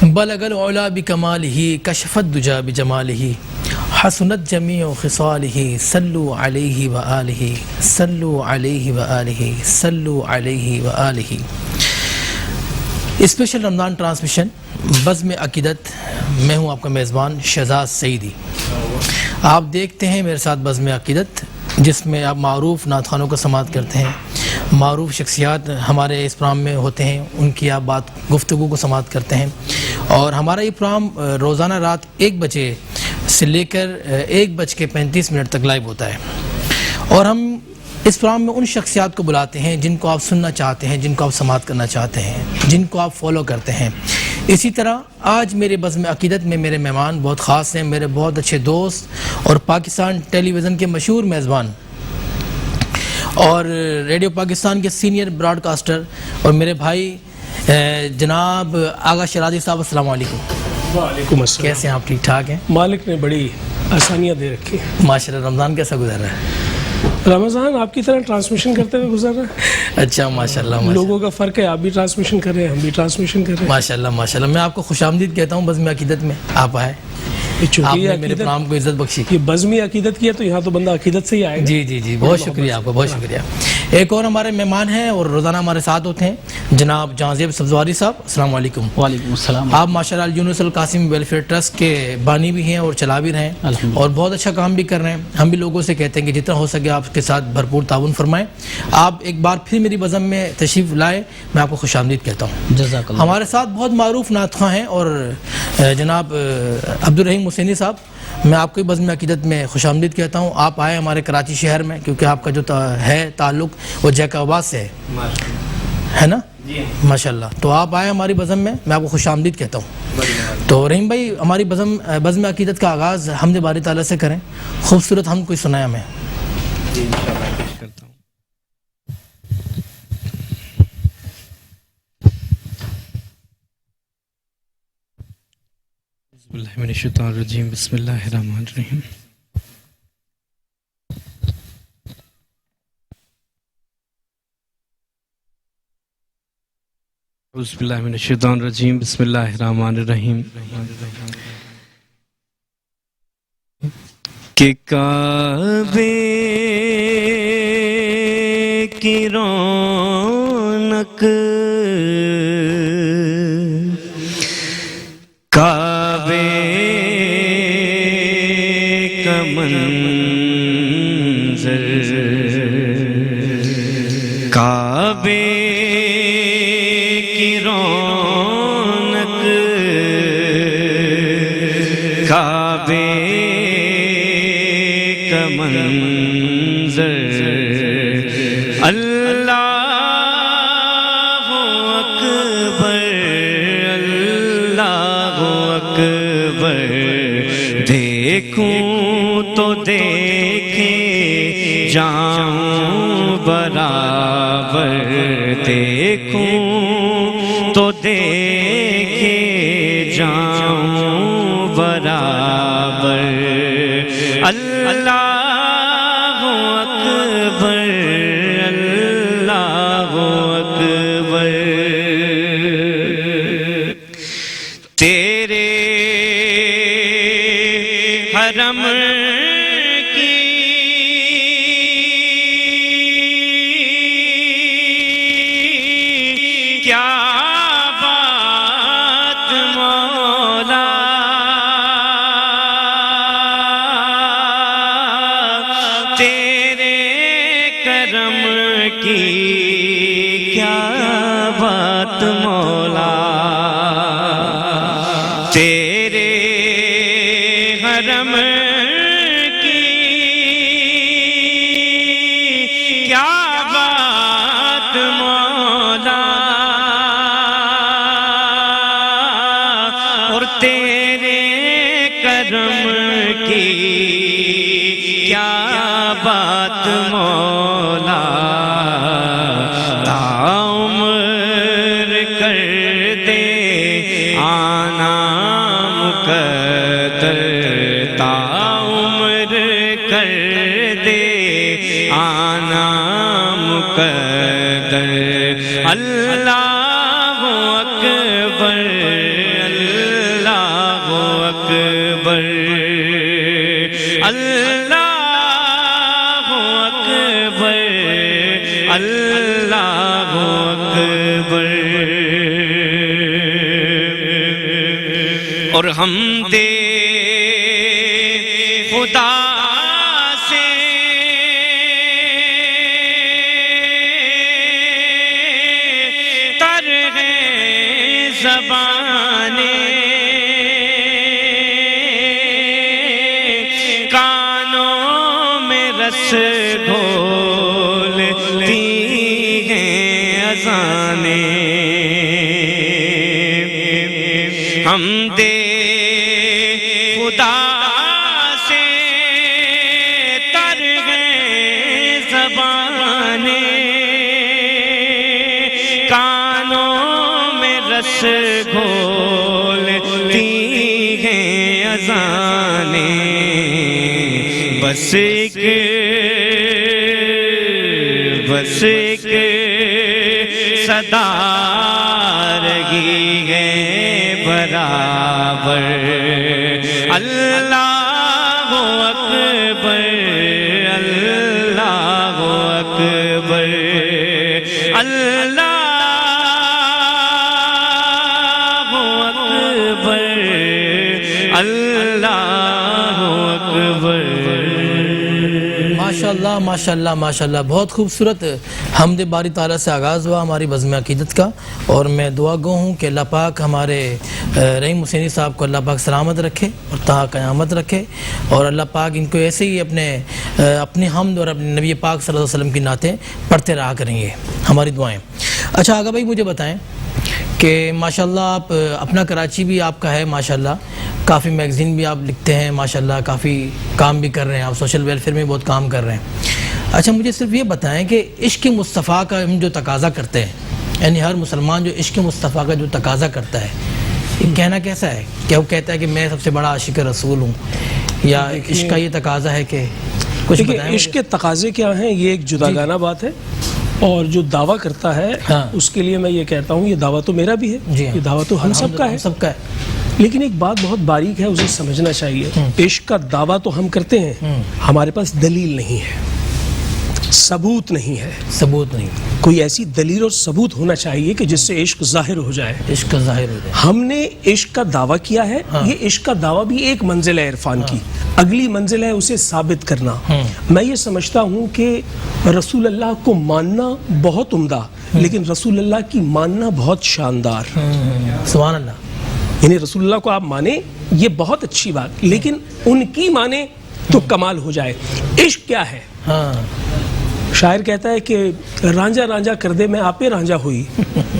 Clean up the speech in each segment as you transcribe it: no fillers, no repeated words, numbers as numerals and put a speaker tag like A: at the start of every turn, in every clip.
A: بلغ العلا بکمالہ کشف الدجا بجمالہ حسنت جمیع خصالہ صلوا علیہ وآلہ صلوا علیہ وآلہ صلوا علیہ وآلہ۔ اسپیشل رمضان ٹرانسمیشن بزم عقیدت، میں ہوں آپ کا میزبان شہزاد سعیدی۔ آپ دیکھتے ہیں میرے ساتھ بزم عقیدت، جس میں آپ معروف نعت خوانوں کا سماعت کرتے ہیں، معروف شخصیات ہمارے اس پروگرام میں ہوتے ہیں، ان کی آپ گفتگو کو سماعت کرتے ہیں، اور ہمارا یہ پروگرام روزانہ رات 1 بجے سے لے کر 1:35 تک لائیو ہوتا ہے، اور ہم اس پروگرام میں ان شخصیات کو بلاتے ہیں جن کو آپ سننا چاہتے ہیں، جن کو آپ سماعت کرنا چاہتے ہیں، جن کو آپ فالو کرتے ہیں۔ اسی طرح آج میرے بزم عقیدت میں میرے مہمان بہت خاص ہیں، میرے بہت اچھے دوست اور پاکستان ٹیلی ویژن کے مشہور میزبان اور ریڈیو پاکستان کے سینئر براڈ کاسٹر اور میرے بھائی جناب آغا شرازی صاحب، السلام علیکم۔
B: وعلیکم السلام۔
A: کیسے ہیں آپ؟ ٹھیک ٹھاک ہیں؟
B: مالک نے بڑی آسانیاں دے رکھی ہیں۔
A: ماشاءاللہ۔ رمضان کیسا گزر رہا ہے؟
B: رمضان آپ کی طرح ٹرانسمیشن کرتے ہوئے گزر رہا ہے۔
A: اچھا، ماشاءاللہ۔
B: لوگوں کا فرق ہے، آپ بھی ٹرانسمیشن کر رہے ہیں، ہم بھی ٹرانسمیشن کر رہے ہیں۔
A: ماشاءاللہ ماشاءاللہ۔ میں آپ کو خوش آمدید کہتا ہوں بزم عقیدت میں، آپ آئے، آپ نے میرے پروگرام کو عزت بخشی۔
B: یہ بزمی عقیدت کی ہے تو یہاں تو بندہ عقیدت سے ہی آئے گا۔
A: جی جی جی، بہت شکریہ آپ کا، بہت شکریہ۔ ایک اور ہمارے مہمان ہیں اور روزانہ ہمارے ساتھ ہوتے ہیں، جناب جہانزیب سبزواری صاحب، السلام علیکم۔
C: وعلیکم السلام۔
A: آپ ماشاءاللہ الجنوس القاسم ویلفیئر ٹرسٹ کے بانی بھی ہیں اور چلا بھی رہے ہیں، اور بہت اچھا کام بھی کر رہے ہیں۔ ہم بھی لوگوں سے کہتے ہیں کہ جتنا ہو سکے آپ کے ساتھ بھرپور تعاون فرمائیں۔ آپ ایک بار پھر میری بزم میں تشریف لائے، میں آپ کو خوش آمدید کہتا ہوں۔
C: جزاک اللہ۔
A: ہمارے ساتھ بہت معروف نعت خواں ہیں اور جناب عبدالرحیم حسینی صاحب، میں آپ کو ہی بزم عقیدت میں خوش آمدید کہتا ہوں۔ آپ آئے ہمارے کراچی شہر میں، کیونکہ آپ کا جو ہے تعلق وہ جیکاباد سے ہے نا؟ ماشاءاللہ۔ تو آپ آئے ہماری بزم میں آپ کو خوش آمدید کہتا ہوں۔ تو رحیم بھائی، ہماری بزم عقیدت کا آغاز حمد باری تعالیٰ سے کریں، خوبصورت حمد کوئی سنائیں ہمیں۔
D: جی انشاءاللہ پیش کرتا ہوں۔ بسم اللہ من الشیطان الرجیم، بسم اللہ الرحمن الرحیم۔ بسم اللہ من الشیطان الرجیم، بسم اللہ الرحمن الرحیم۔ کہ کعبے کی رونق، کعبے کا منظر، کعبے کی رونق، کعبے کا منظر، اللہ اکبر، اللہ اکبر، دیکھوں تو دیکھے جاؤں برابر، دیکھوں تو دیکھے جاؤں برابر، اللہ اکبر، اللہ اکبر، تیرے حرم کی کیا بات مولا، تیرے کرم کی کیا بات مولا، تیرے حرم کی کیا بات مولا، اور تیرے کرم کی کیا بات مولا، تعمر کر دے آنا مقدر، تعمر کر دے آنا مقدر، اللہ اکبر، اور ہم دے خدا سے تر ہے زبانیں، کانوں میں رس گھولتی ہیں اذانیں، ہم دے خدا سے تر ہیں زبانیں، کانوں میں رس گھولتی ہیں اذانیں، بس ایک صدا رہی ہے برابر، اللہ اکبر، اللہ اکبر، اللہ اکبر، اللہ اکبر۔
A: ماشاءاللہ ماشاءاللہ ماشاءاللہ، بہت خوبصورت حمد باری تعالیٰ سے آغاز ہوا ہماری بزم عقیدت کا، اور میں دعا گو ہوں کہ اللہ پاک ہمارے رحیم حسینی صاحب کو اللہ پاک سلامت رکھے اور تا قیامت رکھے، اور اللہ پاک ان کو ایسے ہی اپنی حمد اور اپنے نبی پاک صلی اللہ علیہ وسلم کی نعتیں پڑھتے رہا کریں گے، ہماری دعائیں۔ اچھا آغا بھائی مجھے بتائیں کہ ماشاءاللہ آپ اپنا کراچی بھی آپ کا ہے، ماشاءاللہ کافی میگزین بھی آپ لکھتے ہیں، ماشاءاللہ کافی کام بھی کر رہے ہیں، آپ سوشل ویلفیئر میں بہت کام کر رہے ہیں۔ اچھا مجھے صرف یہ بتائیں کہ عشق مصطفیٰ کا ہم جو تقاضا کرتے ہیں، یعنی ہر مسلمان جو عشق مصطفیٰ کا جو تقاضا کرتا ہے، یہ کہنا کیسا ہے؟ کیا وہ کہتا ہے کہ میں سب سے بڑا عاشق رسول ہوں، یا عشق کا یہ تقاضا ہے کہ کچھ بتائیں؟
B: عشق کے تقاضے کیا ہیں یہ ایک جداگانہ بات ہے، اور جو دعویٰ کرتا ہے اس کے لیے میں یہ کہتا ہوں یہ دعویٰ تو میرا بھی ہے، یہ دعویٰ تو ہم سب کا ہے، لیکن ایک بات بہت باریک ہے، اسے سمجھنا چاہیے۔ عشق کا دعویٰ تو ہم کرتے ہیں، ہمارے پاس دلیل نہیں ہے، ثبوت نہیں ہے،
A: ثبوت نہیں،
B: کوئی ایسی دلیل اور ثبوت ہونا چاہیے کہ جس سے عشق ظاہر ہو جائے،
A: عشق ظاہر ہو جائے۔
B: ہم نے عشق کا دعویٰ کیا ہے، یہ عشق کا دعویٰ بھی ایک منزل ہے عرفان کی، اگلی منزل ہے اسے ثابت کرنا۔ میں یہ سمجھتا ہوں کہ رسول اللہ کو ماننا بہت عمدہ، لیکن رسول اللہ کی ماننا بہت شاندار۔
A: سبحان اللہ۔
B: یعنی رسول اللہ کو آپ مانیں یہ بہت اچھی بات، لیکن ان کی مانیں تو کمال ہو جائے۔ عشق کیا ہے؟ شاعر کہتا ہے کہ رانجھا رانجھا کر دے میں آپے رانجھا ہوئی،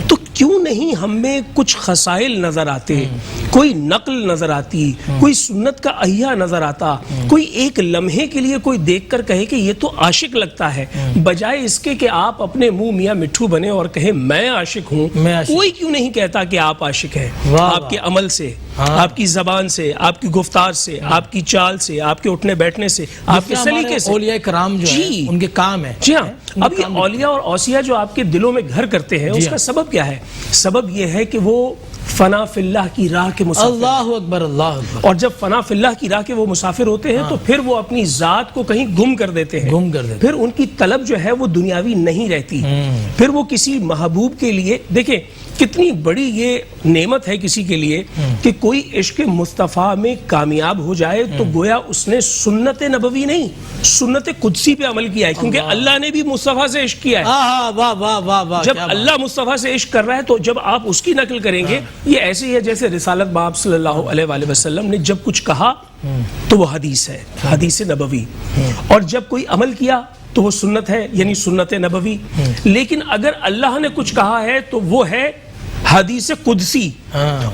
B: تو کیوں نہیں ہم میں کچھ خصائل نظر آتے، کوئی نقل نظر آتی، کوئی سنت کا احیا نظر آتا، کوئی ایک لمحے کے لیے کوئی دیکھ کر کہے کہ یہ تو عاشق لگتا ہے، بجائے اس کے کہ آپ اپنے منہ میاں مٹھو بنے اور کہیں میں عاشق ہوں۔ کوئی کیوں نہیں کہتا کہ آپ عاشق ہیں؟ آپ کے عمل سے، آپ کی زبان سے، آپ کی گفتار سے، آپ کی چال سے، آپ کے اٹھنے بیٹھنے سے، آپ کے سلیقے سے۔
A: اولیاء کرام جو ہیں ان کے کام ہے۔
B: جی ہاں، اب یہ اولیاء اور اوصیاء جو آپ کے دلوں میں گھر کرتے ہیں، اس کا سبب کیا ہے؟ سبب یہ ہے کہ وہ فنا فی اللہ کی راہ کے مسافر،
A: اللہ اکبر اللہ اکبر،
B: اور جب فنا فی اللہ کی راہ کے وہ مسافر ہوتے ہیں تو پھر وہ اپنی ذات کو کہیں گم کر دیتے ہیں، پھر ان کی طلب جو ہے وہ دنیاوی نہیں رہتی، پھر وہ کسی محبوب کے لیے، دیکھیں کتنی بڑی یہ نعمت ہے کسی کے لیے کہ کوئی عشق مصطفیٰ میں کامیاب ہو جائے تو گویا اس نے سنت نبوی نہیں، سنت قدسی پہ عمل کیا ہے، کیونکہ اللہ نے بھی مصطفیٰ سے عشق کیا ہے۔ جب اللہ مصطفیٰ سے عشق کر رہا ہے تو جب آپ اس کی نقل کریں گے، یہ ایسے ہی ہے جیسے رسالت باب صلی اللہ علیہ وآلہ وسلم نے جب کچھ کہا تو وہ حدیث ہے، حدیث نبوی، اور جب کوئی عمل کیا تو وہ سنت ہے، یعنی سنت نبوی۔ لیکن اگر اللہ نے کچھ کہا ہے تو وہ ہے حدیث قدسی،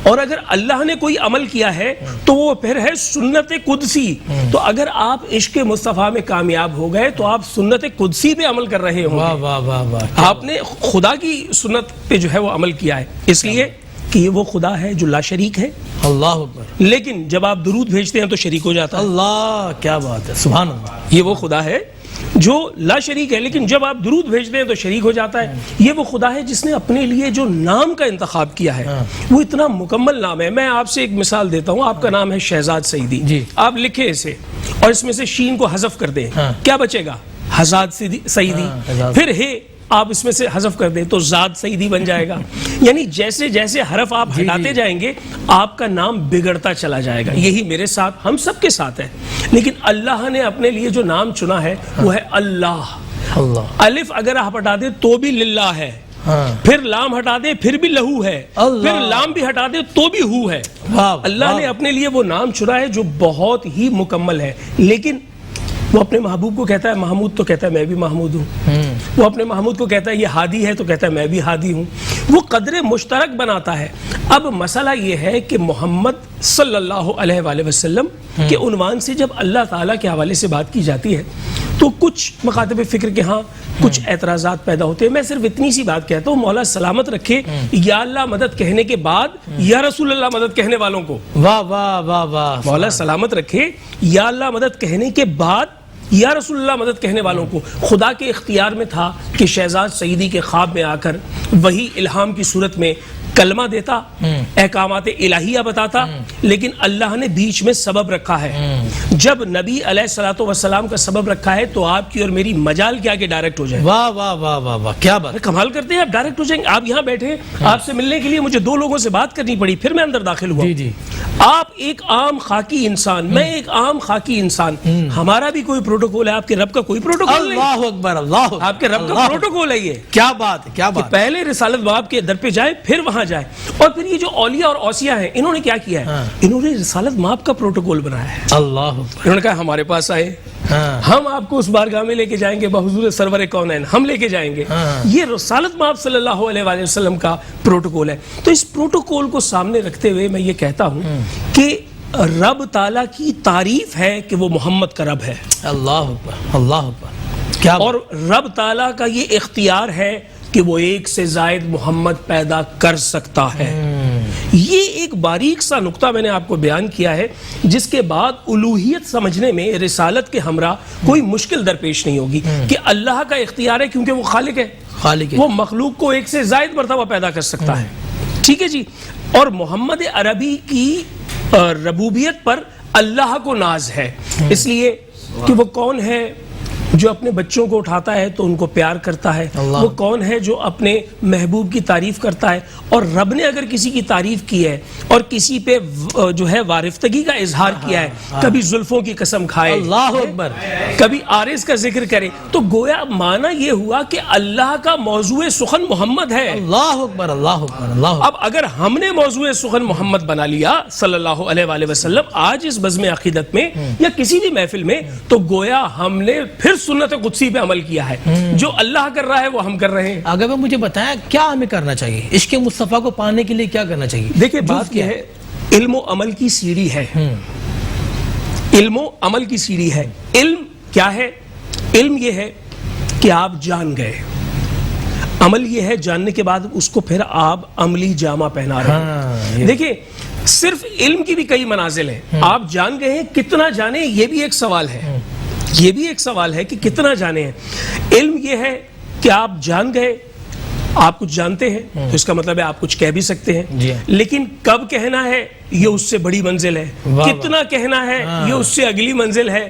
B: اور اگر اللہ نے کوئی عمل کیا ہے تو وہ پھر ہے سنت قدسی۔ تو اگر آپ عشق مصطفیٰ میں کامیاب ہو گئے تو آپ سنت قدسی پہ عمل کر رہے ہوں گے، آپ نے خدا کی سنت پہ جو ہے وہ عمل کیا ہے، اس لیے کہ یہ وہ خدا ہے جو لا شریک ہے۔
A: اللہ اکبر۔
B: لیکن جب آپ درود بھیجتے ہیں تو شریک ہو جاتا ہے۔
A: اللہ کیا بات ہے، سبحان اللہ۔
B: یہ وہ خدا ہے جو لا شریک ہے، لیکن جب آپ درود بھیجتے ہیں تو شریک ہو جاتا ہے۔ یہ وہ خدا ہے جس نے اپنے لیے جو نام کا انتخاب کیا ہے وہ اتنا مکمل نام ہے۔ میں آپ سے ایک مثال دیتا ہوں، آپ کا نام ہے شہزاد سعیدی، آپ لکھیں اسے اور اس میں سے شین کو حذف کر دیں، کیا بچے گا؟ حزاد سعیدی، پھر ہے آپ اس میں سے حذف کر دیں تو زاد سعیدی بن جائے گا. یعنی جیسے جیسے حرف آپ ہٹاتے جائیں گے آپ کا نام بگڑتا چلا جائے گا. یہی میرے ساتھ ہم سب کے ساتھ ہے. لیکن اللہ نے اپنے لیے جو نام چنا ہے وہ ہے اللہ. الف اگر آپ ہٹا دیں تو بھی للہ ہے, پھر لام ہٹا دیں پھر بھی لہو ہے, پھر لام بھی ہٹا دیں تو بھی ہو ہے. اللہ نے اپنے لیے وہ نام چنا ہے جو بہت ہی مکمل ہے. لیکن وہ اپنے محبوب کو کہتا ہے محمود, تو کہتا ہے میں بھی محمود ہوں. وہ اپنے محمود کو کہتا ہے یہ ہادی ہے, تو کہتا ہے میں بھی ہادی ہوں. وہ قدر مشترک بناتا ہے. اب مسئلہ یہ ہے کہ محمد صلی اللہ علیہ وآلہ وسلم کے عنوان سے جب اللہ تعالیٰ کے حوالے سے بات کی جاتی ہے تو کچھ مخاطب فکر کے ہاں کچھ اعتراضات پیدا ہوتے ہیں. میں صرف اتنی سی بات کہتا ہوں, مولا سلامت رکھے یا اللہ مدد کہنے کے بعد یا رسول اللہ مدد کہنے والوں کو.
A: واہ واہ واہ واہ.
B: مولا سلامت رکھے یا اللہ مدد کہنے کے بعد یا رسول اللہ مدد کہنے والوں کو. خدا کے اختیار میں تھا کہ شہزاد سعیدی کے خواب میں آ کر وہی الہام کی صورت میں کلمہ دیتا, احکامات الہیہ بتاتا, لیکن اللہ نے بیچ میں سبب رکھا ہے. جب نبی علیہ الصلوۃ والسلام کا سبب رکھا ہے تو آپ کی اور میری مجال کیا کہ ڈائریکٹ ہو جائے.
A: واہ واہ واہ واہ واہ, کیا بات,
B: کمال کرتے ہیں آپ, ڈائریکٹ ہو جائیں گے. آپ یہاں بیٹھے, آپ سے ملنے کے لیے مجھے 2 لوگوں سے بات کرنی پڑی, پھر میں اندر داخل ہوا.
A: جی
B: آپ ایک عام خاکی انسان, میں ایک عام خاکی انسان, ہمارا بھی کوئی پروٹوکول ہے, آپ کے رب کا کوئی پروٹوکول نہیں.
A: اللہ اکبر, اللہ,
B: آپ کے رب کا پروٹوکول ہے یہ.
A: کیا بات ہے, کیا بات.
B: پہلے رسالت باب کے در پہ جائے پھر وہاں جائے. اور پھر یہ جو اولیاء اور اوصیاء ہیں انہوں نے کیا کیا ہے, انہوں نے رسالت ماب کا پروٹوکول بنایا ہے.
A: اللہ,
B: انہوں نے کہا ہمارے پاس آئے, ہم آپ کو اس بارگاہ میں لے کے جائیں گے بحضور سرور کونین, ہم لے کے جائیں گے. یہ رسالت ماب صلی اللہ علیہ وآلہ وسلم کا پروٹوکول ہے. تو اس پروٹوکول کو سامنے رکھتے ہوئے میں یہ کہتا ہوں کہ رب تعالیٰ کی تعریف ہے کہ وہ محمد کا رب ہے. اللہ
A: اکبر, اللہ اکبر, کیا.
B: اور رب تعالیٰ کا یہ اختیار ہے کہ وہ ایک سے زائد محمد پیدا کر سکتا ہے. یہ ایک باریک سا نقطہ میں نے آپ کو بیان کیا ہے جس کے بعد الوہیت سمجھنے میں رسالت کے ہمراہ کوئی مشکل درپیش نہیں ہوگی کہ اللہ کا اختیار ہے کیونکہ وہ خالق ہے, وہ مخلوق کو ایک سے زائد مرتبہ پیدا کر سکتا ہے. ٹھیک ہے جی. اور محمد عربی کی ربوبیت پر اللہ کو ناز ہے, اس لیے کہ وہ کون ہے جو اپنے بچوں کو اٹھاتا ہے تو ان کو پیار کرتا ہے. وہ کون ہے جو اپنے محبوب کی تعریف کرتا ہے. اور رب نے اگر کسی کی تعریف کی ہے اور کسی پہ جو ہے وارفتگی کا اظہار کیا ہے, کبھی زلفوں کی قسم کھائے,
A: اللہ اکبر,
B: کبھی عارض کا ذکر کرے, تو گویا معنی یہ ہوا کہ اللہ کا موضوع سخن محمد ہے.
A: اللہ اکبر, اللہ اکبر, اللہ.
B: اب اگر ہم نے موضوع سخن محمد بنا لیا صلی اللہ علیہ وآلہ وسلم آج اس بزم عقیدت میں یا کسی بھی محفل میں, تو گویا ہم نے پھر سنت قدسی پہ عمل کیا ہے. جو اللہ کر رہا ہے وہ ہم کر رہے ہیں.
A: اگر مجھے بتائیں کیا ہمیں کرنا چاہیے, عشق مصطفیٰ کو پانے کے لیے کیا کرنا چاہیے؟
B: دیکھیں بات کیا ہے, علم و عمل کی سیڑھی ہے. علم و عمل کی سیڑھی ہے. علم کیا ہے؟ علم یہ ہے کہ آپ جان گئے. عمل یہ ہے جاننے کے بعد اس کو پھر آپ عملی جامہ پہنا رہے ہیں. دیکھیں صرف علم کی بھی کئی منازل ہیں. آپ جان گئے ہیں, کتنا جانے یہ بھی ایک سوال ہے. یہ بھی ایک سوال ہے کہ کتنا جانے ہیں. علم یہ ہے کہ آپ جان گئے, آپ کچھ جانتے ہیں تو اس کا مطلب ہے آپ کچھ کہہ بھی سکتے ہیں, لیکن کب کہنا ہے یہ اس سے بڑی منزل ہے. کتنا کہنا ہے یہ اس سے اگلی منزل ہے.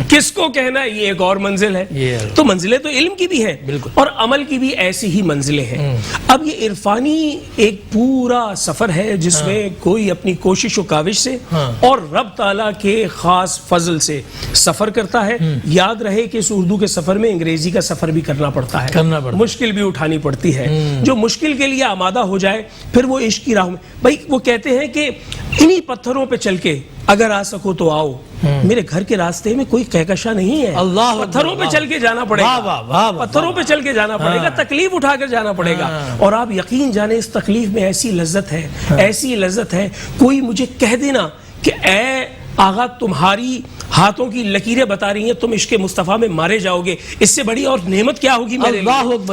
B: کس کو کہنا ہے یہ ایک اور منزل ہے. تو منزلیں تو علم کی بھی ہیں اور عمل کی بھی ایسی ہی منزلیں ہیں. اب یہ عرفانی ایک پورا سفر ہے جس میں کوئی اپنی کوشش و کاوش سے اور رب تعالیٰ کے خاص فضل سے سفر کرتا ہے. یاد رہے کہ اس اردو کے سفر میں انگریزی کا سفر بھی کرنا پڑتا ہے, مشکل بھی اٹھانی پڑتی ہے. جو مشکل کے لیے آمادہ ہو جائے پھر وہ عشق کی راہ میں, بھائی وہ کہتے ہیں کہ انہی پتھروں پہ چل کے اگر آ سکو تو آؤ, میرے گھر کے راستے میں کوئی کہکشاں نہیں ہے. پتھروں پہ چل کے جانا پڑے گا, پتھروں پہ چل کے جانا پڑے گا, تکلیف اٹھا کر جانا پڑے گا. اور آپ یقین جانے اس تکلیف میں ایسی لذت ہے, ایسی لذت ہے. کوئی مجھے کہہ دینا کہ اے آغا تمہاری ہاتھوں کی لکیریں بتا رہی ہیں تم عشق مصطفیٰ میں مارے جاؤ گے, اس سے بڑی اور نعمت کیا ہوگی میرے لیے.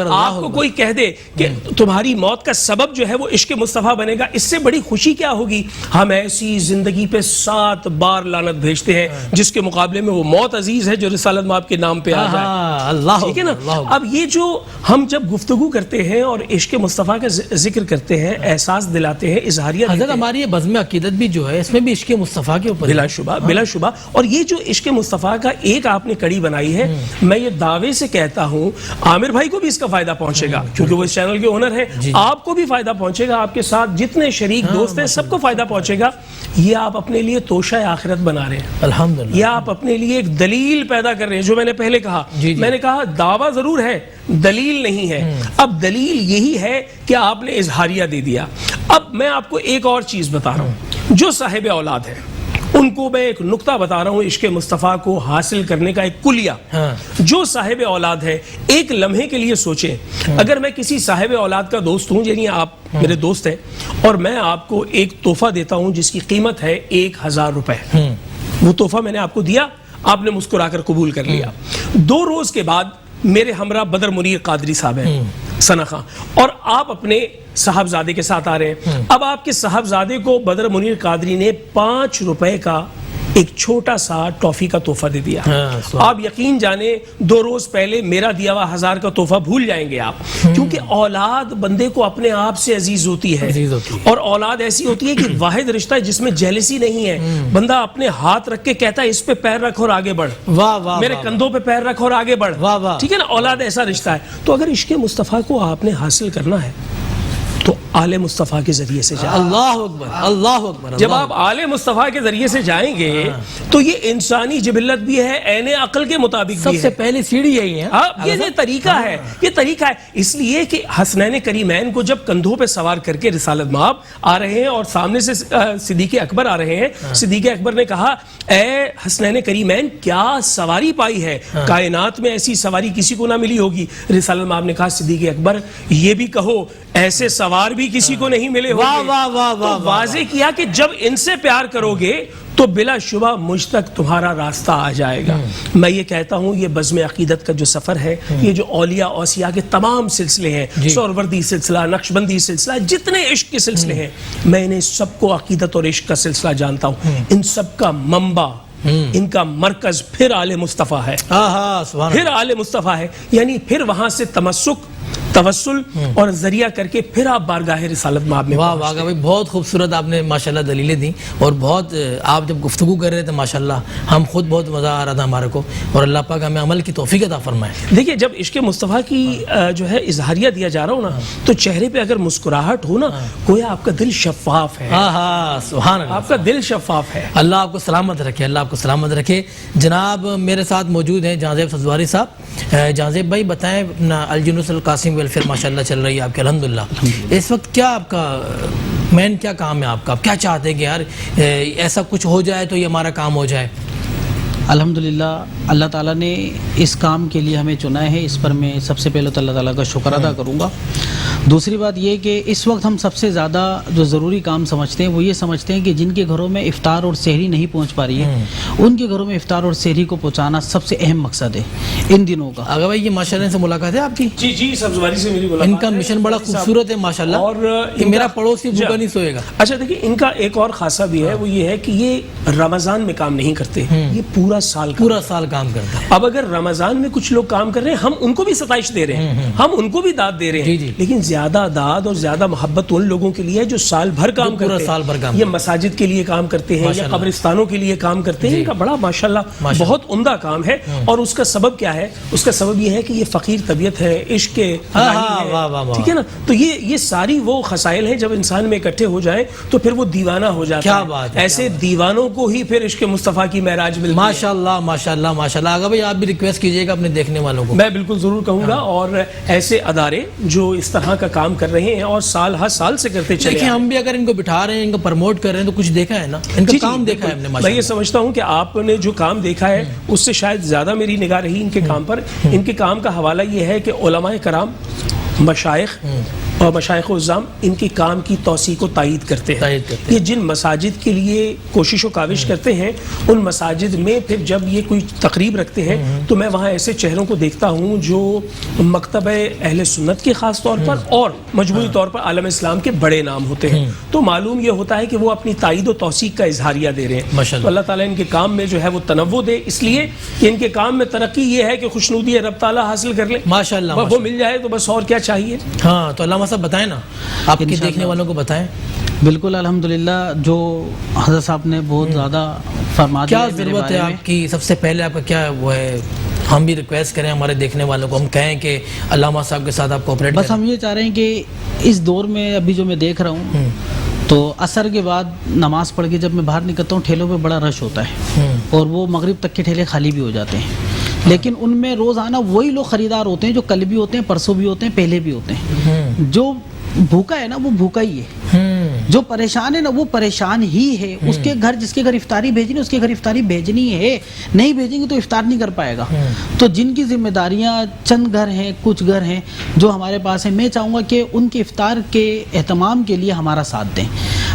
B: آپ کو کوئی کہہ دے کہ تمہاری موت کا سبب جو ہے وہ عشق مصطفیٰ بنے گا, اس سے بڑی خوشی کیا ہوگی. ہم ایسی زندگی پہ 7 بار لعنت بھیجتے ہیں جس کے مقابلے میں وہ موت عزیز ہے جو رسالت مآب کے نام پہ آ جائے. ٹھیک ہے نا. اب یہ جو ہم جب گفتگو کرتے ہیں اور عشق مصطفیٰ کا ذکر کرتے ہیں, احساس دلاتے ہیں, اظہاریہ دیتے ہیں,
A: ہماری یہ بزم عقیدت بھی جو ہے اس میں بھی عشق مصطفیٰ کے اوپر
B: بلا شبہ. اور یہ جو عشق مصطفیٰ کا ایک آپ نے کڑی بنائی ہے، میں یہ دعوے سے کہتا ہوں عامر بھائی کو بھی اس کا فائدہ پہنچے گا کیونکہ وہ اس چینل کے اونر ہیں، آپ کو بھی فائدہ پہنچے گا، آپ کے ساتھ جتنے شریک دوست ہیں سب کو فائدہ پہنچے گا۔ یہ آپ اپنے لیے توشہ آخرت بنا رہے ہیں
A: الحمدللہ،
B: یہ آپ اپنے لیے ایک دلیل پیدا کر رہے ہیں۔ جو میں نے پہلے کہا، میں نے کہا دعویٰ ضرور ہے، دلیل نہیں ہے۔ اب دلیل یہی ہے کہ آپ نے اظہاریہ دے دیا۔ اب میں آپ کو ایک اور چیز بتا رہا ہوں، جو صاحب اولاد ہے ان کو میں ایک نقطہ بتا رہا ہوں عشق مصطفیٰ کو حاصل کرنے کا ایک کلیہ۔ جو صاحب اولاد ہے ایک لمحے کے لیے سوچیں، اگر میں کسی صاحب اولاد کا دوست ہوں، یعنی آپ میرے دوست ہیں، اور میں آپ کو ایک تحفہ دیتا ہوں جس کی قیمت ہے 1000 روپے، وہ تحفہ میں نے آپ کو دیا، آپ نے مسکرا کر قبول کر لیا۔ 2 روز کے بعد میرے ہمراہ بدر منیر قادری صاحب ہیں ثنا خان، اور آپ اپنے صاحبزادے کے ساتھ آ رہے ہیں۔ اب آپ کے صاحبزادے کو بدر منیر قادری نے 5 روپے کا ایک چھوٹا سا ٹافی کا تحفہ دے دیا۔ آپ یقین جانے 2 روز پہلے میرا دیا ہوا 1000 کا تحفہ بھول جائیں گے آپ، کیونکہ اولاد بندے کو اپنے آپ سے عزیز ہوتی ہے، اور اولاد ایسی ہوتی ہے کہ واحد رشتہ ہے جس میں جیلسی نہیں ہے۔ بندہ اپنے ہاتھ رکھ کے کہتا ہے اس پہ پیر رکھ اور آگے بڑھ، میرے کندھوں پہ پیر رکھ اور آگے بڑھ، ٹھیک ہے نا؟ اولاد ایسا رشتہ ہے۔ تو اگر عشق مصطفیٰ کو آپ نے حاصل کرنا ہے تو آل مصطفیٰ کے ذریعے سے جائیں۔
A: اللہ اکبر، اللہ اکبر۔
B: جب آپ آل مصطفیٰ کے ذریعے سے جائیں گے تو یہ انسانی جبلت بھی ہے، عین عقل کے مطابق بھی ہے۔
A: سب سے پہلی سیڑھی یہی ہے،
B: یہ طریقہ ہے، یہ طریقہ ہے۔ اس لیے کہ حسنین کریمین کو جب کندھوں پہ سوار کر کے رسالت مآب آ رہے ہیں اور سامنے سے صدیق اکبر آ رہے ہیں، صدیق اکبر نے کہا اے حسنین کریمین کیا سواری پائی ہے، کائنات میں ایسی سواری کسی کو نہ ملی ہوگی۔ رسالت مآب نے کہا صدیق اکبر یہ بھی کہو ایسے سوار بھی کسی کو نہیں ملے ہوں گے۔ تو واضح کیا کہ جب ان سے پیار کرو گے تو بلا شبہ مجھ تک تمہارا راستہ آ جائے گا۔ میں یہ کہتا ہوں یہ بزم عقیدت کا جو سفر ہے، یہ جو اولیاء اوصیاء کے تمام سلسلے ہیں، سہروردی سلسلہ، نقشبندی سلسلہ، جتنے عشق کے سلسلے ہیں، میں انہیں سب کو عقیدت اور عشق کا سلسلہ جانتا ہوں۔ ان سب کا منبع، ان کا مرکز پھر آل مصطفیٰ ہے، پھر آل مصطفیٰ ہے، یعنی پھر وہاں سے تمسک، توسل اور ذریعہ کر کے پھر آپ بارگاہ رسالت مآب میں۔
A: واہ واہ بھائی، بہت خوبصورت آپ نے ماشاءاللہ دلیلیں دیں، اور بہت آپ جب گفتگو کر رہے تھے ماشاءاللہ ہم خود بہت مزہ آ رہا تھا ہمارے کو، اور اللہ پاک ہمیں عمل کی توفیق عطا فرمائے۔
B: دیکھیے جب عشق مصطفیٰ کی جو ہے اظہاریہ دیا جا رہا ہو نا، تو چہرے پہ اگر مسکراہٹ ہو نا، گویا آپ کا دل شفاف ہے۔
A: سبحان اللہ، آپ
B: کا دل شفاف ہے۔
A: اللہ آپ کو سلامت رکھے، اللہ آپ کو سلامت رکھے۔ جناب میرے ساتھ موجود ہیں جہاں زیب سزواری صاحب۔ جہاں زیب بھائی بتائیں، اپنا الجنوس القاسم ویلفیئر ماشاءاللہ چل رہی ہے آپ کے الحمدللہ، اس وقت کیا آپ کا مین کیا کام ہے آپ کا؟ آپ کیا چاہتے ہیں کہ یار ایسا کچھ ہو جائے تو یہ ہمارا کام ہو جائے؟
C: الحمدللہ اللہ تعالیٰ نے اس کام کے لیے ہمیں چنا ہے، اس پر میں سب سے پہلے تو اللہ تعالیٰ کا شکر ادا کروں گا۔ دوسری بات یہ کہ اس وقت ہم سب سے زیادہ جو ضروری کام سمجھتے ہیں وہ یہ سمجھتے ہیں کہ جن کے گھروں میں افطار اور سحری نہیں پہنچ پا رہی ہے ان کے گھروں میں افطار اور سحری کو پہنچانا سب سے اہم مقصد ہے ان دنوں کا۔
A: اگر بھائی یہ ماشاءاللہ سے ملاقات ہے آپ کی؟
B: جی سبزواری سے میری ملاقات۔
A: ان کا مشن بڑا خوبصورت ہے ماشاءاللہ، اور کہ میرا پڑوسی بھوکا نہیں سوئے گا۔
B: اچھا دیکھیے ان کا ایک اور خاصہ بھی ہے، وہ یہ ہے کہ یہ رمضان میں کام نہیں کرتے، یہ پورا سال
A: کام کرتا ہے۔
B: اب اگر رمضان میں کچھ لوگ کام کر رہے ہیں، ہم ان کو بھی ستائش دے رہے ہیں، ہم ان کو بھی داد دے رہے ہیں، لیکن زیادہ داد اور زیادہ محبت ان لوگوں کے لیے ہے جو سال بھر کام کرتے ہیں، یہ مساجد کے لیے کام کرتے ہیں یا قبرستانوں کے لیے کام کرتے ہیں۔ ان کا بڑا ماشاءاللہ بہت عمدہ کام ہے، اور اس کا سبب کیا ہے؟ اس کا سبب یہ ہے کہ یہ فقیر طبیعت ہے، عشق ہے، ٹھیک ہے نا؟ تو یہ ساری وہ خصائل ہیں جب انسان میں اکٹھے ہو جائیں تو پھر وہ دیوانہ ہو جاتا ہے۔ ایسے دیوانوں کو ہی پھر عشق مصطفیٰ کی معراج ملتی ہے۔
A: ماشاءاللہ ماشاءاللہ ماشاءاللہ۔ آگا بھائی آپ بھی ریکویسٹ کیجئے گا اپنے دیکھنے والوں کو۔
B: میں بالکل ضرور کہوں گا، اور ایسے ادارے جو اس طرح کا کام کر رہے ہیں اور سال ہر سال سے کرتے چلے،
A: دیکھیں ہم بھی اگر ان کو بٹھا رہے ہیں، ان کو پروموٹ کر رہے ہیں تو کچھ دیکھا ہے نا، ان کا کام دیکھا ہے ہم نے۔
B: میں یہ سمجھتا ہوں کہ آپ نے جو کام دیکھا ہے اس سے شاید زیادہ میری نگاہ رہی ان کے کام پر۔ ان کے کام کا حوالہ یہ ہے کہ علماء کرام، مشائخ اور مشائخ و عظام ان کے کام کی توسیع کو تائید کرتے ہیں۔ یہ جن مساجد کے لیے کوشش و کاوش کرتے ہیں، ان مساجد میں پھر جب یہ کوئی تقریب رکھتے ہیں تو میں وہاں ایسے چہروں کو دیکھتا ہوں جو مکتب اہل سنت کے خاص طور پر اور مجموعی طور پر عالم اسلام کے بڑے نام ہوتے ہیں، تو معلوم یہ ہوتا ہے کہ وہ اپنی تائید و توثیق کا اظہاریہ دے رہے ہیں۔ تو اللہ تعالیٰ ان کے کام میں جو ہے وہ تنوع دے، اس لیے کہ ان کے کام میں ترقی یہ ہے کہ خوشنودی رب تعالیٰ حاصل کر لے،
A: ماشاءاللہ
B: وہ مل جائے تو بس اور کیا چاہیے۔
A: ہاں تو علامہ صاحب بتائیں نا، آپ کے دیکھنے والوں کو بتائیں۔
C: بالکل الحمدللہ جو حضرت صاحب نے بہت زیادہ فرما دیا
A: کیا
C: ہے میرے
A: ضرورت ہے
C: بارے میں۔
A: آپ کی؟ سب سے پہلے آپ کا کیا وہ ہے، ہم بھی ریکویسٹ کریں ہمارے دیکھنے والوں کو، ہم کہیں کہ علامہ صاحب کے ساتھ آپ کوپریٹ
C: بس
A: کریں؟
C: ہم یہ چاہ رہے ہیں کہ اس دور میں ابھی جو میں دیکھ رہا ہوں تو عصر کے بعد نماز پڑھ کے جب میں باہر نکلتا ہوں ٹھیلوں پہ بڑا رش ہوتا ہے اور وہ مغرب تک کے ٹھیلے خالی بھی ہو جاتے ہیں، لیکن ان میں روزانہ وہی لوگ خریدار ہوتے ہیں جو کل بھی ہوتے ہیں، پرسوں بھی ہوتے ہیں، پہلے بھی ہوتے ہیں۔ جو بھوکا ہے نا وہ بھوکا ہی ہے، جو پریشان ہے نا وہ پریشان ہی ہے۔ اس کے گھر جس کے گھر افطاری بھیجنی اس کے گھر افطاری بھیجنی ہے، نہیں بھیجیں گے تو افطار نہیں کر پائے گا۔ تو جن کی ذمہ داریاں چند گھر ہیں، کچھ گھر ہیں جو ہمارے پاس ہیں، میں چاہوں گا کہ ان کے افطار کے اہتمام کے لیے ہمارا ساتھ دیں،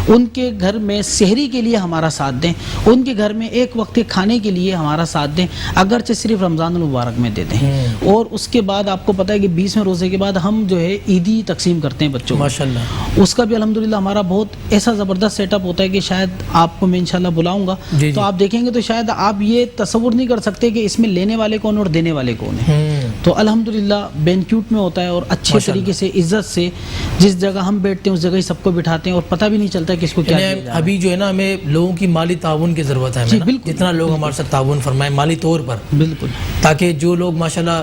C: ان کے گھر میں سحری کے لیے ہمارا ساتھ دیں، ان کے گھر میں ایک وقت کے کھانے کے لیے ہمارا ساتھ دیں، اگرچہ صرف رمضان المبارک میں دے دیں۔ اور اس کے بعد آپ کو پتہ ہے کہ 20ویں روزے کے بعد ہم جو ہے عیدی تقسیم کرتے ہیں بچوں کو،
A: ماشاءاللہ
C: اس کا بھی الحمدللہ ہمارا بہت ایسا زبردست سیٹ اپ ہوتا ہے کہ شاید آپ کو میں انشاءاللہ بلاؤں گا تو آپ دیکھیں گے تو شاید آپ یہ تصور نہیں کر سکتے کہ اس میں لینے والے کون اور دینے والے کون ہیں۔ تو الحمدللہ بینکیوٹ میں ہوتا ہے اور اچھے طریقے سے عزت سے جس جگہ ہم بیٹھتے ہیں اس جگہ ہی سب کو بٹھاتے ہیں اور پتہ بھی نہیں چلتا کہ اس کو کیا دیا جا رہا ہے۔
A: ابھی جو ہے نا ہمیں لوگوں کی مالی تعاون کی ضرورت ہے،
C: جی بالکل،
A: جتنا لوگ ہمارے ساتھ تعاون فرمائیں مالی طور پر،
C: بالکل،
A: تاکہ جو لوگ ماشاءاللہ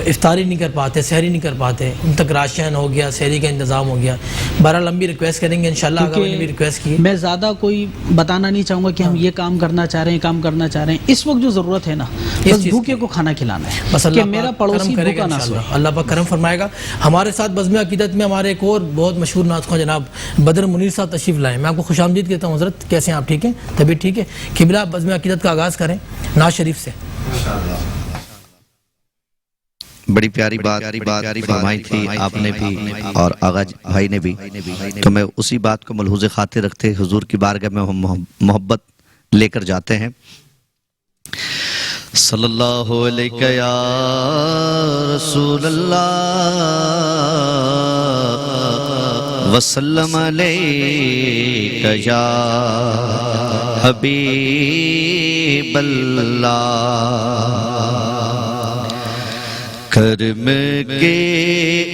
A: افطاری نہیں کر پاتے، سحری نہیں کر پاتے، ان تک راشن ہو گیا، سحری کا انتظام ہو گیا۔ بہرحال ہم بھی ریکویسٹ کریں گے انشاءاللہ، آگے میں نے بھی ریکویسٹ کی۔
C: میں زیادہ کوئی بتانا نہیں چاہوں گا کہ ہم یہ کام کرنا چاہ رہے ہیں، کام کرنا چاہ رہے ہیں۔ اس وقت جو ضرورت ہے نا بس بھوکے کو کھانا کھلانا ہے،
A: بس
C: کہ میرا پڑوسی بھوکا نہ سوئے۔
A: اللہ پاک کرم فرمائے گا۔ ہمارے ساتھ بزم عقیدت میں ہمارے ایک اور بہت مشہور نعت خواں جناب بدر منیر صاحب تشریف لائے، میں آپ کو خوش آمدید کہتا ہوں۔ حضرت کیسے ہیں آپ؟ ٹھیک ہیں؟ طبیعت ٹھیک ہے؟ قبلہ بزم عقیدت کا آغاز کریں نعت شریف سے۔
E: بڑی پیاری بات فرمائی تھی آپ نے بھی اور آغا بھائی نے بھی، تو میں اسی بات کو ملحوظ خاطر رکھتے حضور کی بارگاہ میں ہم محبت لے کر جاتے ہیں۔ صلی اللہ علیہ یا رسول اللہ وسلم علیہ یا حبیب اللہ۔ کرم کے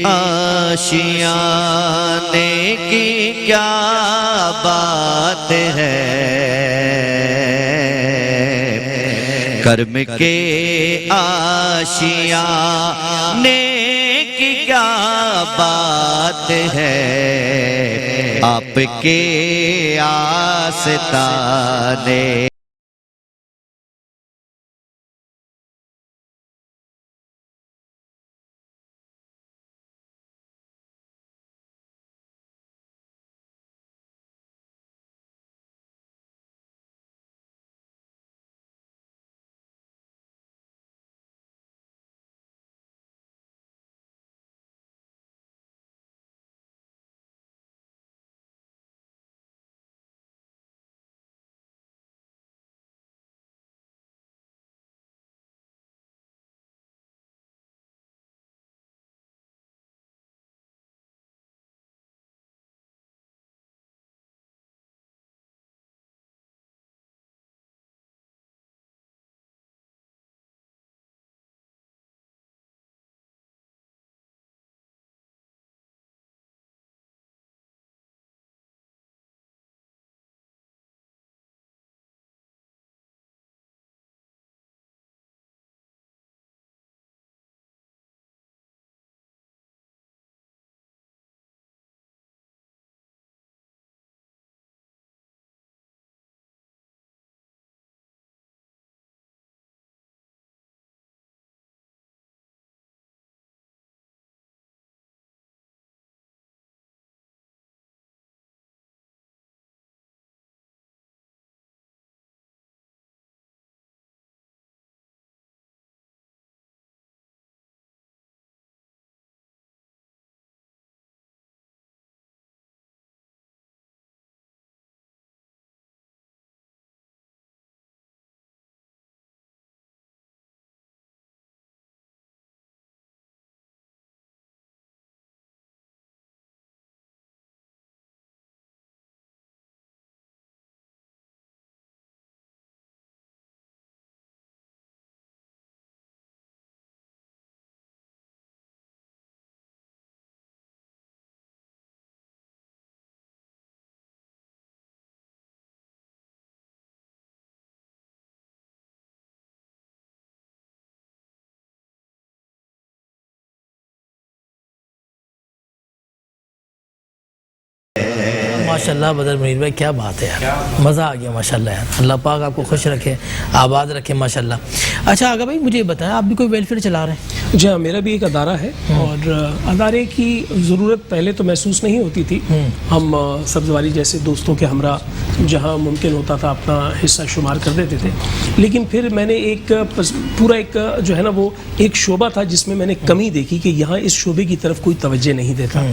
E: آشیانے کی کیا بات ہے، کرم کے آشیانے کی کیا بات ہے، آپ کے آستانے
A: ماشاءاللہ بدر منیر بھائی کیا بات ہے یار, مزہ آ گیا ماشاءاللہ یار. اللہ پاک آپ کو خوش رکھے, آباد رکھے ماشاءاللہ. اچھا آگا بھائی مجھے یہ بتائیں, آپ بھی کوئی ویلفیئر چلا رہے ہیں؟
B: جی ہاں, میرا بھی ایک ادارہ ہے اور ادارے کی ضرورت پہلے تو محسوس نہیں ہوتی تھی. ہم سبزواری جیسے دوستوں کے ہمراہ جہاں ممکن ہوتا تھا اپنا حصہ شمار کر دیتے تھے, لیکن پھر میں نے ایک پورا ایک جو ہے نا وہ ایک شعبہ تھا جس میں میں نے کمی دیکھی کہ یہاں اس شعبے کی طرف کوئی توجہ نہیں دیتا.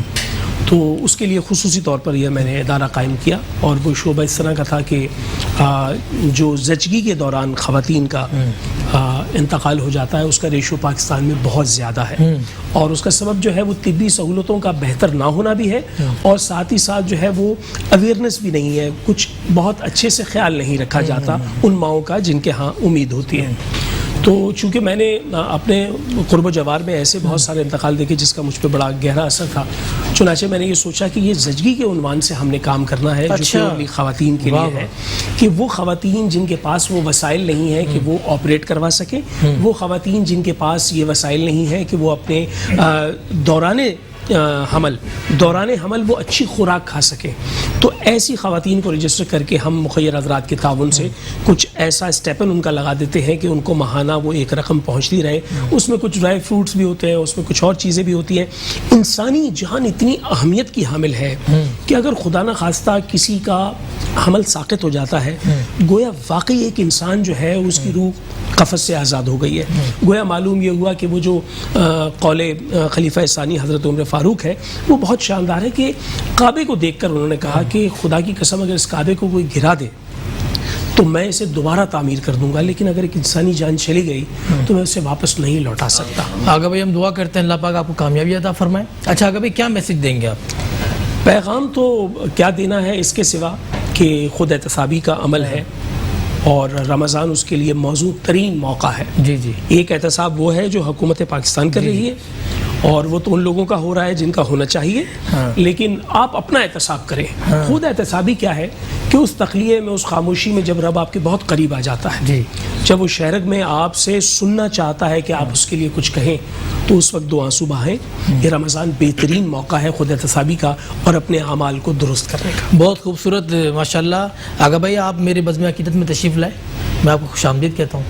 B: تو اس کے لیے خصوصی طور پر یہ میں نے ادارہ قائم کیا, اور وہ شعبہ اس طرح کا تھا کہ جو زچگی کے دوران خواتین کا انتقال ہو جاتا ہے اس کا ریشو پاکستان میں بہت زیادہ ہے, اور اس کا سبب جو ہے وہ طبی سہولتوں کا بہتر نہ ہونا بھی ہے, اور ساتھ ہی ساتھ جو ہے وہ اویئرنیس بھی نہیں ہے, کچھ بہت اچھے سے خیال نہیں رکھا جاتا ان ماؤں کا جن کے ہاں امید ہوتی ہے. تو چونکہ میں نے اپنے قرب و جوار میں ایسے بہت سارے انتقال دیکھے جس کا مجھ پہ بڑا گہرا اثر تھا, چنانچہ میں نے یہ سوچا کہ یہ زچگی کے عنوان سے ہم نے کام کرنا ہے, جو کہ خواتین کے لیے ہے, کہ وہ خواتین جن کے پاس وہ وسائل نہیں ہیں کہ وہ آپریٹ کروا سکیں, وہ خواتین جن کے پاس یہ وسائل نہیں ہیں کہ وہ اپنے دوران حمل وہ اچھی خوراک کھا سکیں, تو ایسی خواتین کو رجسٹر کر کے ہم مخیر حضرات کے تعاون سے کچھ ایسا اسٹیپن ان کا لگا دیتے ہیں کہ ان کو ماہانہ وہ ایک رقم پہنچتی رہے. اس میں کچھ ڈرائی فروٹس بھی ہوتے ہیں, اس میں کچھ اور چیزیں بھی ہوتی ہیں. انسانی جان اتنی اہمیت کی حامل ہے کہ اگر خدا نہ خواستہ کسی کا حمل ساقط ہو جاتا ہے, گویا واقعی ایک انسان جو ہے اس کی روح قفس سے آزاد ہو گئی ہے. گویا معلوم یہ ہوا کہ وہ جو قول خلیفہ ثانی حضرت عمر فاروق ہے وہ بہت شاندار ہے, کہ کعبے کو دیکھ کر انہوں نے کہا کہ خدا کی قسم اگر اس کعبے کو کوئی گرا دے تو میں اسے دوبارہ تعمیر کر دوں گا, لیکن اگر ایک انسانی جان چلی گئی تو میں اسے واپس نہیں لوٹا سکتا.
A: آگا بھائی ہم دعا کرتے ہیں اللہ پاک آپ کو کامیابی عطا فرمائے. اچھا آگا بھائی کیا میسج دیں گے آپ؟
B: پیغام تو کیا دینا ہے اس کے سوا کہ خود احتسابی کا عمل ہے, اور رمضان اس کے لیے موزوں ترین موقع ہے.
A: جی جی,
B: ایک احتساب وہ ہے جو حکومت پاکستان کر رہی ہے, اور وہ تو ان لوگوں کا ہو رہا ہے جن کا ہونا چاہیے, لیکن آپ اپنا احتساب کریں. خود احتسابی کیا ہے کہ اس تخلیے میں, اس خاموشی میں جب رب آپ کے بہت قریب آ جاتا ہے, جب وہ شہرگ میں آپ سے سننا چاہتا ہے کہ آپ اس کے لیے کچھ کہیں, تو اس وقت 2 آنسو بہائیں. یہ رمضان بہترین موقع ہے خود احتسابی کا اور اپنے اعمال کو درست کرنے کا.
A: بہت خوبصورت ماشاءاللہ. آگا بھائی آپ میرے بزم عقیدت میں تشریف لائے, میں آپ کو خوش آمدید کہتا ہوں,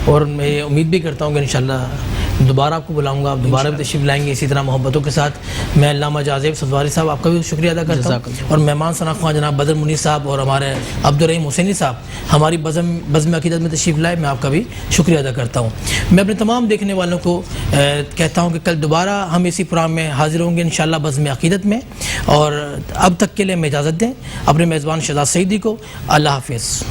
A: اور میں امید بھی کرتا ہوں کہ انشاءاللہ دوبارہ آپ کو بلاؤں گا, آپ دوبارہ بھی تشریف لائیں گے اسی طرح محبتوں کے ساتھ. میں علامہ جازیب سبزواری صاحب آپ کا بھی شکریہ ادا کرتا ہوں, اور مہمان ثنا خواہ جناب بدر منیر صاحب اور ہمارے عبدالرحیم حسینی صاحب ہماری بزم عقیدت میں تشریف لائے, میں آپ کا بھی شکریہ ادا کرتا ہوں. میں اپنے تمام دیکھنے والوں کو کہتا ہوں کہ کل دوبارہ ہم اسی پروگرام میں حاضر ہوں گے انشاءاللہ بزم عقیدت میں, اور اب تک کے لیے ہمیں اجازت دیں. اپنے میزبان شہزاد سعیدی کو اللہ حافظ.